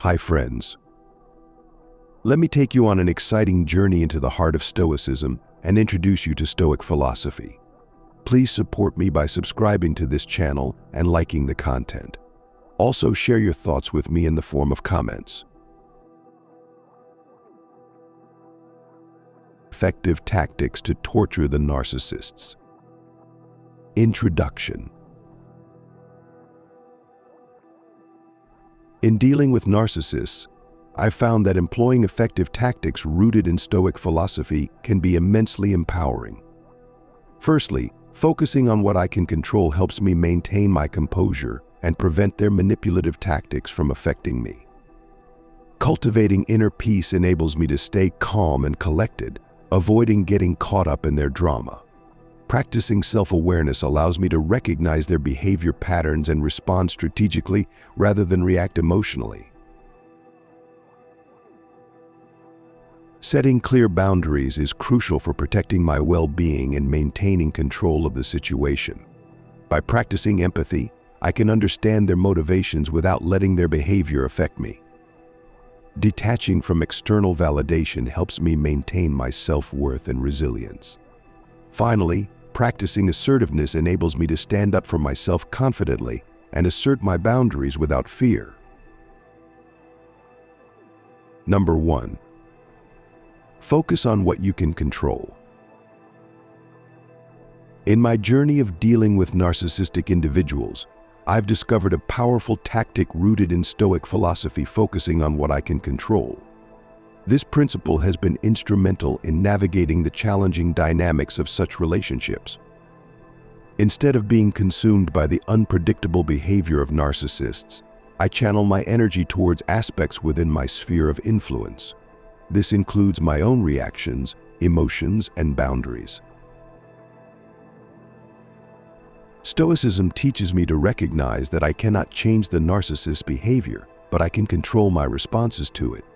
Hi friends. Let me take you on an exciting journey into the heart of Stoicism and introduce you to Stoic philosophy. Please support me by subscribing to this channel and liking the content. Also share your thoughts with me in the form of comments. Effective tactics to torture the narcissists. Introduction. In dealing with narcissists, I've found that employing effective tactics rooted in Stoic philosophy can be immensely empowering. Firstly, focusing on what I can control helps me maintain my composure and prevent their manipulative tactics from affecting me. Cultivating inner peace enables me to stay calm and collected, avoiding getting caught up in their drama. Practicing self-awareness allows me to recognize their behavior patterns and respond strategically rather than react emotionally. Setting clear boundaries is crucial for protecting my well-being and maintaining control of the situation. By practicing empathy, I can understand their motivations without letting their behavior affect me. Detaching from external validation helps me maintain my self-worth and resilience. Finally, practicing assertiveness enables me to stand up for myself confidently and assert my boundaries without fear. Number 1. Focus on what you can control. In my journey of dealing with narcissistic individuals, I've discovered a powerful tactic rooted in Stoic philosophy focusing on what I can control. This principle has been instrumental in navigating the challenging dynamics of such relationships. Instead of being consumed by the unpredictable behavior of narcissists, I channel my energy towards aspects within my sphere of influence. This includes my own reactions, emotions, and boundaries. Stoicism teaches me to recognize that I cannot change the narcissist's behavior, but I can control my responses to it.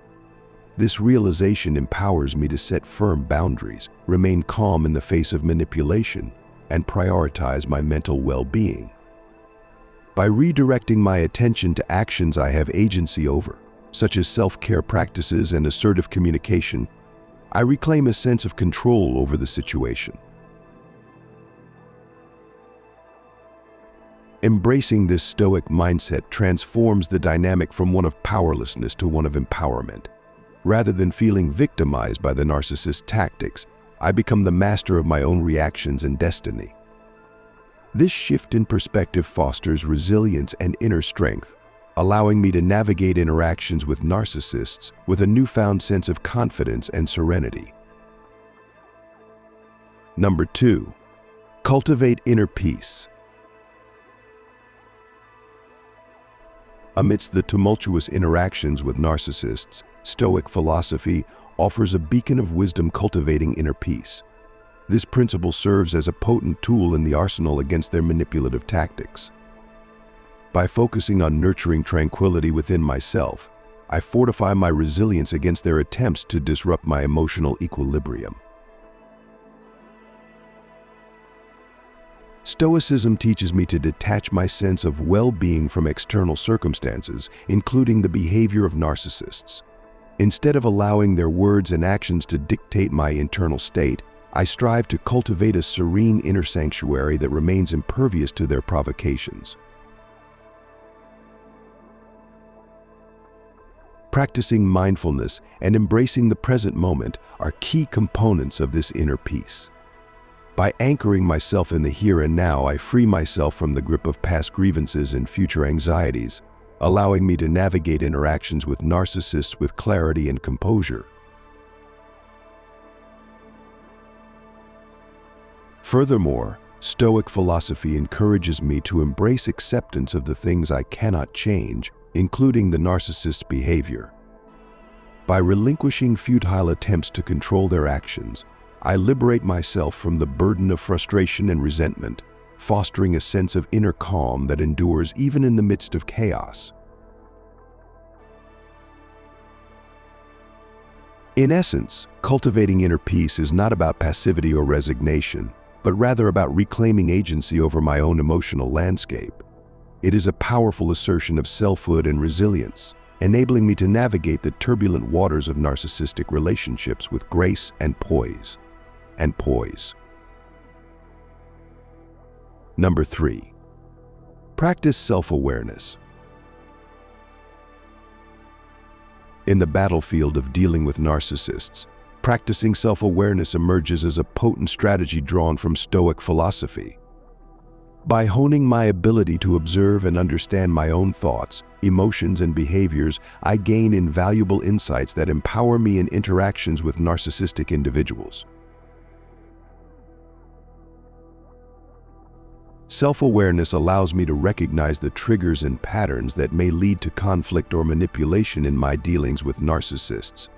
This realization empowers me to set firm boundaries, remain calm in the face of manipulation, and prioritize my mental well-being. By redirecting my attention to actions I have agency over, such as self-care practices and assertive communication, I reclaim a sense of control over the situation. Embracing this Stoic mindset transforms the dynamic from one of powerlessness to one of empowerment. Rather than feeling victimized by the narcissist's tactics, I become the master of my own reactions and destiny. This shift in perspective fosters resilience and inner strength, allowing me to navigate interactions with narcissists with a newfound sense of confidence and serenity. Number 2. Cultivate inner peace. Amidst the tumultuous interactions with narcissists, Stoic philosophy offers a beacon of wisdom cultivating inner peace. This principle serves as a potent tool in the arsenal against their manipulative tactics. By focusing on nurturing tranquility within myself, I fortify my resilience against their attempts to disrupt my emotional equilibrium. Stoicism teaches me to detach my sense of well-being from external circumstances, including the behavior of narcissists. Instead of allowing their words and actions to dictate my internal state, I strive to cultivate a serene inner sanctuary that remains impervious to their provocations. Practicing mindfulness and embracing the present moment are key components of this inner peace. By anchoring myself in the here and now, I free myself from the grip of past grievances and future anxieties, allowing me to navigate interactions with narcissists with clarity and composure. Furthermore, Stoic philosophy encourages me to embrace acceptance of the things I cannot change, including the narcissist's behavior. By relinquishing futile attempts to control their actions, I liberate myself from the burden of frustration and resentment, fostering a sense of inner calm that endures even in the midst of chaos. In essence, cultivating inner peace is not about passivity or resignation, but rather about reclaiming agency over my own emotional landscape. It is a powerful assertion of selfhood and resilience, enabling me to navigate the turbulent waters of narcissistic relationships with grace and poise. Number 3. Practice self-awareness. In the battlefield of dealing with narcissists, practicing self-awareness emerges as a potent strategy drawn from Stoic philosophy. By honing my ability to observe and understand my own thoughts, emotions, and behaviors, I gain invaluable insights that empower me in interactions with narcissistic individuals. Self-awareness allows me to recognize the triggers and patterns that may lead to conflict or manipulation in my dealings with narcissists.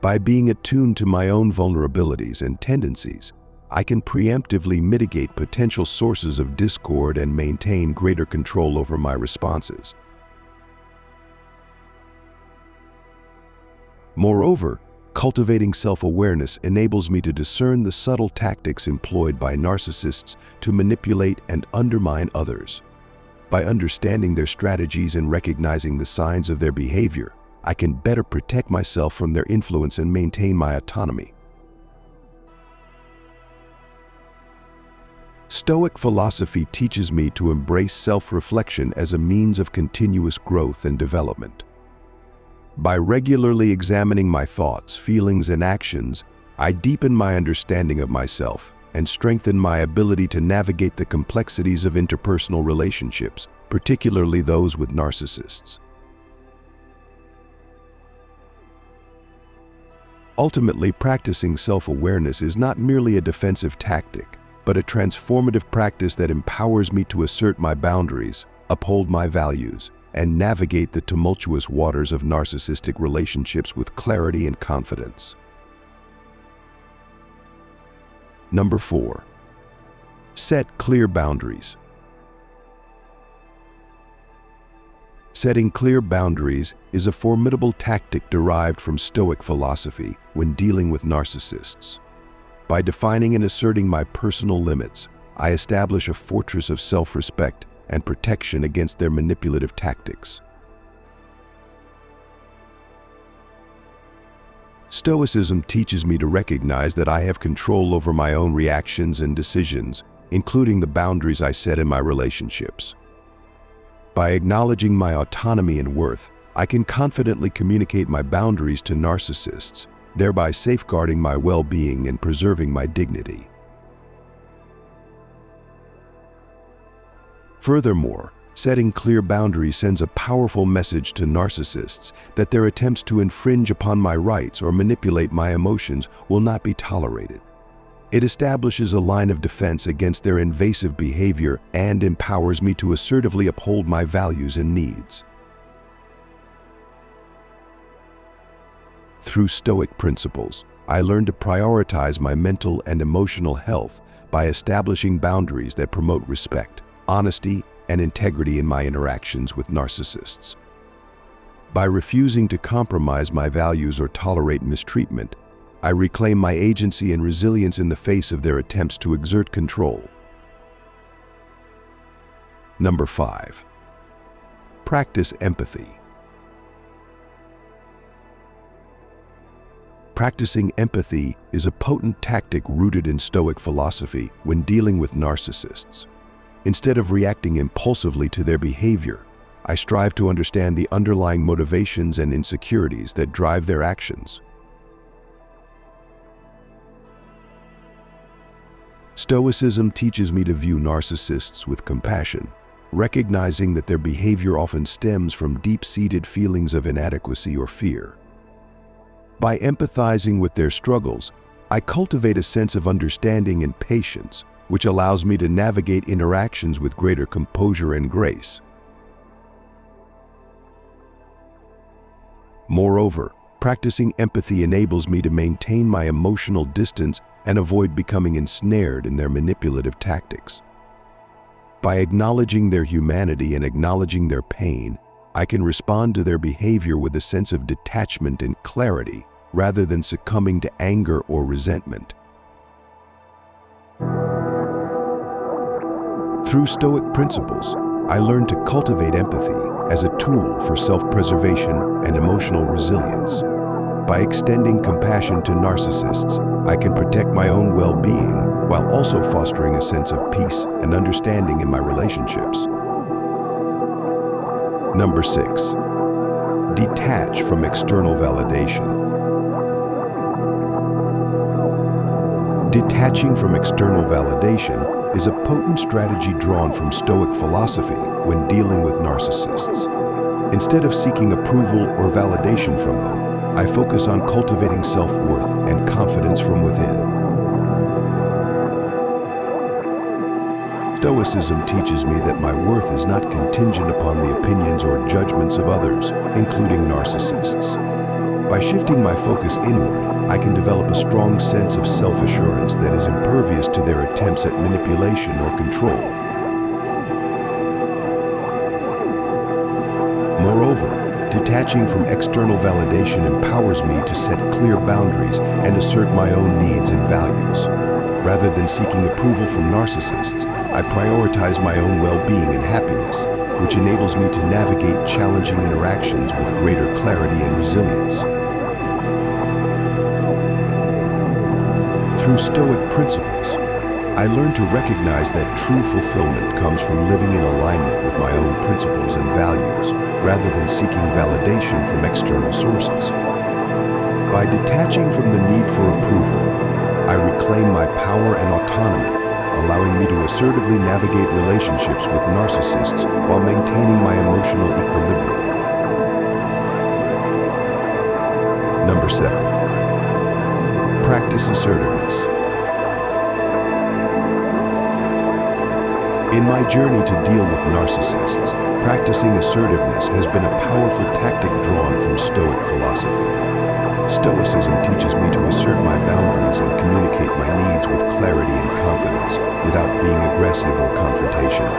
By being attuned to my own vulnerabilities and tendencies, I can preemptively mitigate potential sources of discord and maintain greater control over my responses. Moreover, cultivating self-awareness enables me to discern the subtle tactics employed by narcissists to manipulate and undermine others. By understanding their strategies and recognizing the signs of their behavior, I can better protect myself from their influence and maintain my autonomy. Stoic philosophy teaches me to embrace self-reflection as a means of continuous growth and development. By regularly examining my thoughts, feelings, and actions, I deepen my understanding of myself and strengthen my ability to navigate the complexities of interpersonal relationships, particularly those with narcissists. Ultimately, practicing self-awareness is not merely a defensive tactic, but a transformative practice that empowers me to assert my boundaries, uphold my values, and navigate the tumultuous waters of narcissistic relationships with clarity and confidence. Number 4. Set clear boundaries. Setting clear boundaries is a formidable tactic derived from Stoic philosophy when dealing with narcissists. By defining and asserting my personal limits, I establish a fortress of self-respect and protection against their manipulative tactics. Stoicism teaches me to recognize that I have control over my own reactions and decisions, including the boundaries I set in my relationships. By acknowledging my autonomy and worth, I can confidently communicate my boundaries to narcissists, thereby safeguarding my well-being and preserving my dignity. Furthermore, setting clear boundaries sends a powerful message to narcissists that their attempts to infringe upon my rights or manipulate my emotions will not be tolerated. It establishes a line of defense against their invasive behavior and empowers me to assertively uphold my values and needs. Through Stoic principles, I learned to prioritize my mental and emotional health by establishing boundaries that promote respect, honesty, and integrity in my interactions with narcissists. By refusing to compromise my values or tolerate mistreatment, I reclaim my agency and resilience in the face of their attempts to exert control. Number 5. Practice empathy. Practicing empathy is a potent tactic rooted in Stoic philosophy when dealing with narcissists. Instead of reacting impulsively to their behavior, I strive to understand the underlying motivations and insecurities that drive their actions. Stoicism teaches me to view narcissists with compassion, recognizing that their behavior often stems from deep-seated feelings of inadequacy or fear. By empathizing with their struggles, I cultivate a sense of understanding and patience, which allows me to navigate interactions with greater composure and grace. Moreover, practicing empathy enables me to maintain my emotional distance and avoid becoming ensnared in their manipulative tactics. By acknowledging their humanity and acknowledging their pain, I can respond to their behavior with a sense of detachment and clarity, rather than succumbing to anger or resentment. Through Stoic principles, I learned to cultivate empathy, as a tool for self-preservation and emotional resilience. By extending compassion to narcissists, I can protect my own well-being while also fostering a sense of peace and understanding in my relationships. Number 6. Detach from external validation. Detaching from external validation is a potent strategy drawn from Stoic philosophy when dealing with narcissists. Instead of seeking approval or validation from them, I focus on cultivating self-worth and confidence from within. Stoicism teaches me that my worth is not contingent upon the opinions or judgments of others, including narcissists. By shifting my focus inward, I can develop a strong sense of self-assurance that is impervious to their attempts at manipulation or control. Moreover, detaching from external validation empowers me to set clear boundaries and assert my own needs and values. Rather than seeking approval from narcissists, I prioritize my own well-being and happiness, which enables me to navigate challenging interactions with greater clarity and resilience. Through Stoic principles, I learned to recognize that true fulfillment comes from living in alignment with my own principles and values, rather than seeking validation from external sources. By detaching from the need for approval, I reclaim my power and autonomy, allowing me to assertively navigate relationships with narcissists while maintaining my emotional equilibrium. Number 7. Practice assertiveness. In my journey to deal with narcissists, practicing assertiveness has been a powerful tactic drawn from Stoic philosophy. Stoicism teaches me to assert my boundaries and communicate my needs with clarity and confidence without being aggressive or confrontational.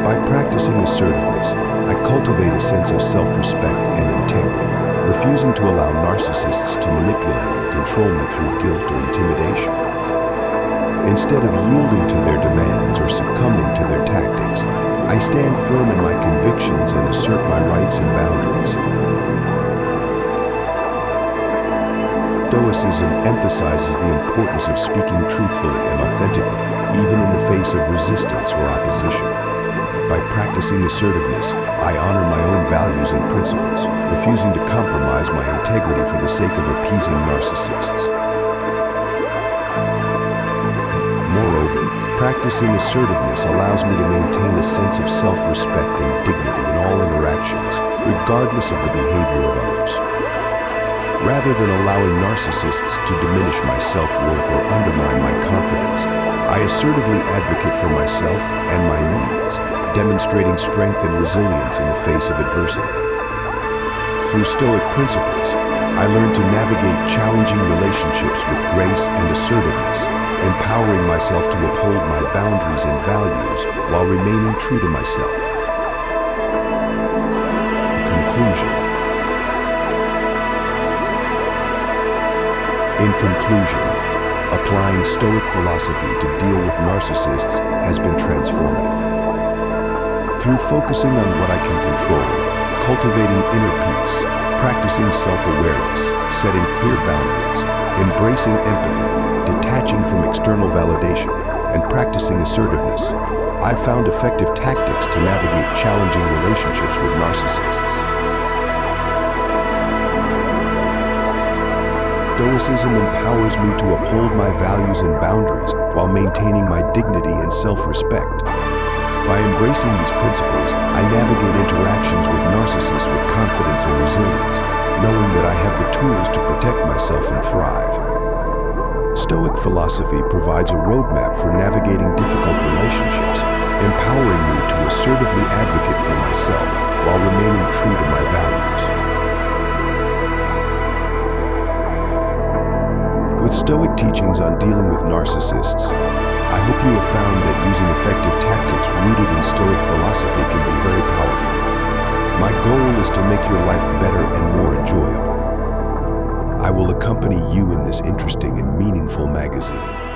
By practicing assertiveness, I cultivate a sense of self-respect and integrity, refusing to allow narcissists to manipulate or control me through guilt or intimidation. Instead of yielding to their demands or succumbing to their tactics, I stand firm in my convictions and assert my rights and boundaries. Stoicism emphasizes the importance of speaking truthfully and authentically, even in the face of resistance or opposition. By practicing assertiveness, I honor my own values and principles, refusing to compromise my integrity for the sake of appeasing narcissists. Moreover, practicing assertiveness allows me to maintain a sense of self-respect and dignity in all interactions, regardless of the behavior of others. Rather than allowing narcissists to diminish my self-worth or undermine my confidence, I assertively advocate for myself and my needs, demonstrating strength and resilience in the face of adversity. Through Stoic principles, I learned to navigate challenging relationships with grace and assertiveness, empowering myself to uphold my boundaries and values while remaining true to myself. In conclusion, applying Stoic philosophy to deal with narcissists has been transformative. Through focusing on what I can control, cultivating inner peace, practicing self-awareness, setting clear boundaries, embracing empathy, detaching from external validation, and practicing assertiveness, I've found effective tactics to navigate challenging relationships with narcissists. Stoicism empowers me to uphold my values and boundaries while maintaining my dignity and self-respect. By embracing these principles, I navigate interactions with narcissists with confidence and resilience, knowing that I have the tools to protect myself and thrive. Stoic philosophy provides a roadmap for navigating difficult relationships, empowering me to assertively advocate for myself while remaining true to my values. With Stoic teachings on dealing with narcissists, I hope you have found that using effective tactics rooted in Stoic philosophy can be very powerful. My goal is to make your life better and more enjoyable. I will accompany you in this interesting and meaningful magazine.